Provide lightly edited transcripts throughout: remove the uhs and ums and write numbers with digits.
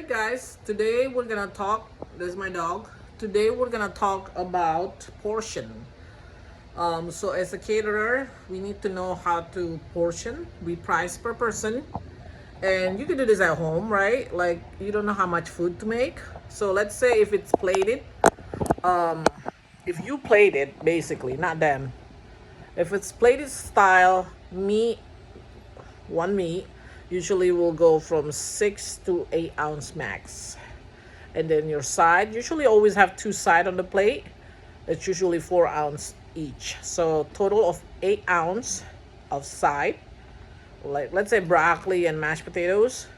Hi guys, today we're gonna talk. This is my dog. Today we're gonna talk about portion. So as a caterer, we need to know how to portion. We price per person, and you can do this at home, right? Like you don't know how much food to make. So let's say if it's plated, if you plate it, basically, not them. If it's plated style meat, one meat usually will go from 6 to 8 ounce max. And then your side usually always have two side on the plate. It's usually 4 ounce each, so total of 8 ounce of side. Like let's say broccoli and mashed potatoes,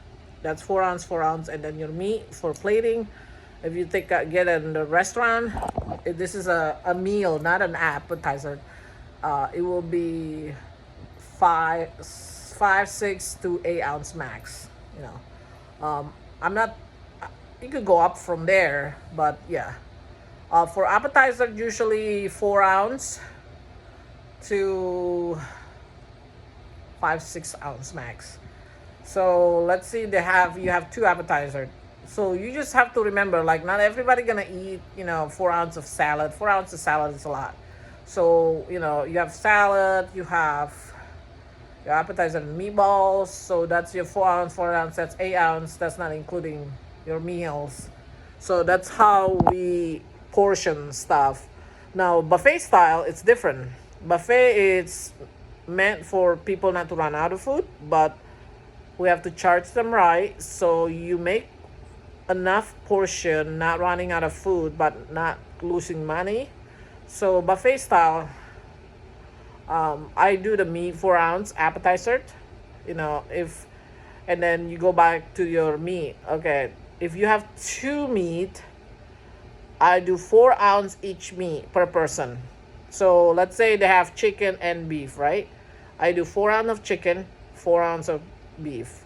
that's 4 ounce, 4 ounce. And then your meat for plating, if you get it in the restaurant, this is a meal, not an appetizer. It will be five 6 to 8 ounce max. I'm not, you could go up from there, but yeah. For appetizer, usually 4 ounce to 5 6 ounce max. So let's see, you have two appetizers. So you just have to remember, like, not everybody gonna eat 4 ounce of salad. 4 ounces of salad is a lot. So you have salad, you have your appetizer and meatballs. So that's your 4 ounce, 4 ounce. That's 8 ounce. That's not including your meals. So that's how we portion stuff. Now buffet style, it's different. Buffet is meant for people not to run out of food, but we have to charge them right. So you make enough portion, not running out of food, but not losing money. So buffet style, I do the meat 4 ounce appetizer. If and then you go back to your meat. Okay, if you have two meat, I do 4 ounce each meat per person. So let's say they have chicken and beef, right? I do 4 ounce of chicken, 4 ounce of beef.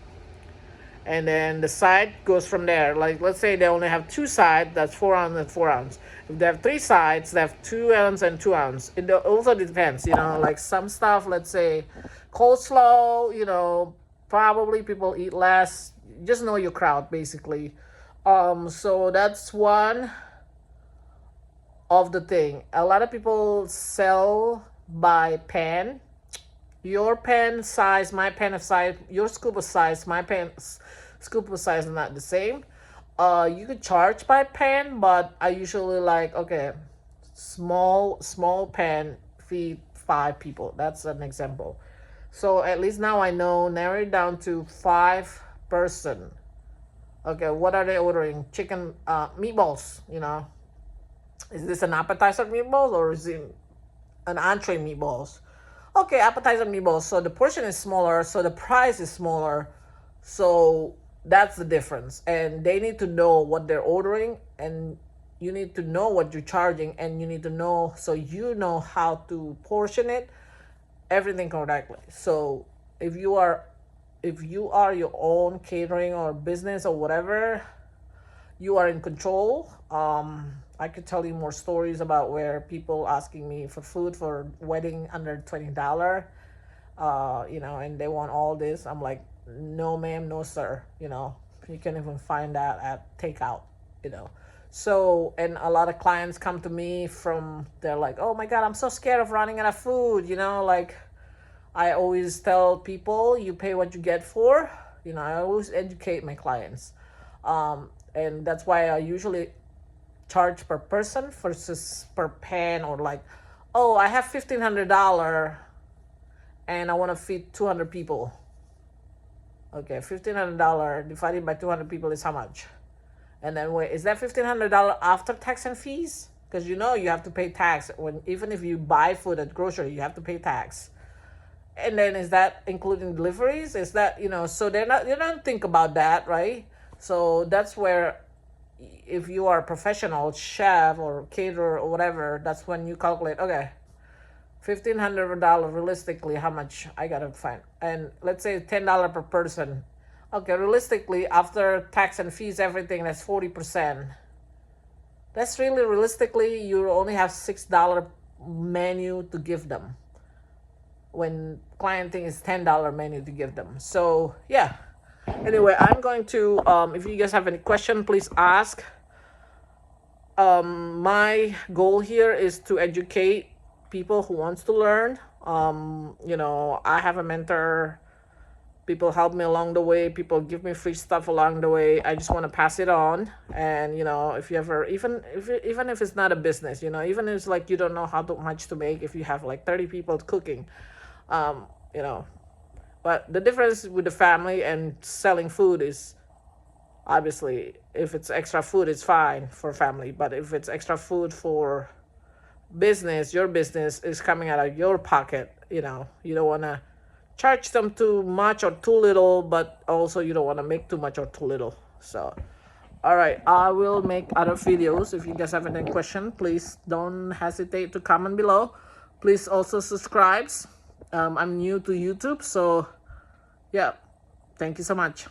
And then the side goes from there. Like let's say they only have two sides, that's 4 ounce and 4 ounce. If they have three sides, they have 2 ounce and 2 ounce. It also depends, like some stuff, let's say coleslaw, probably people eat less. Just know your crowd, basically. So that's one of the thing. A lot of people sell by pan. Your pen size, my pen of size, your scoop of size, my pen scoop of size is not the same. You could charge by pen, but I usually like, okay, small pen feed 5 people. That's an example. So at least now I know, narrow it down to 5 person. Okay, what are they ordering? Chicken, meatballs. Is this an appetizer meatballs or is it an entree meatballs? Okay, appetizer meatballs. So the portion is smaller, so the price is smaller. So that's the difference. And they need to know what they're ordering, and you need to know what you're charging, and you need to know, so you know how to portion it, everything correctly. So if you are your own catering or business or whatever, you are in control. I could tell you more stories about where people asking me for food for wedding under $20, and they want all this. I'm like, no ma'am, no sir. You can even find that at takeout. So, and a lot of clients come to me they're like, oh my God, I'm so scared of running out of food. Like I always tell people, you pay what you get for. I always educate my clients. And that's why I usually charge per person versus per pan, or like, oh, I have $1,500 and I want to feed 200 people. Okay, $1,500 divided by 200 people is how much? And then wait, is that $1,500 after tax and fees? Because you have to pay tax even if you buy food at grocery, you have to pay tax. And then is that including deliveries? Is that so they don't think about that, right? So that's where, if you are a professional chef or caterer or whatever, that's when you calculate, okay, $1,500 realistically, how much I gotta find. And let's say $10 per person. Okay, realistically, after tax and fees, everything, that's 40%. That's really realistically, you only have $6 menu to give them, when client thing is $10 menu to give them. So yeah, Anyway, I'm going to, if you guys have any question, please ask. My goal here is to educate people who wants to learn. I have a mentor. People help me along the way. People give me free stuff along the way. I just want to pass it on. And if you ever, even if it's not a business, even if it's like you don't know how much to make, if you have like 30 people cooking, um, you know, but the difference with the family and selling food is, obviously, if it's extra food, it's fine for family. But if it's extra food for business, your business is coming out of your pocket. You don't want to charge them too much or too little, but also you don't want to make too much or too little. So, all right, I will make other videos. If you guys have any question, please don't hesitate to comment below. Please also subscribe. I'm new to YouTube, so yeah, thank you so much.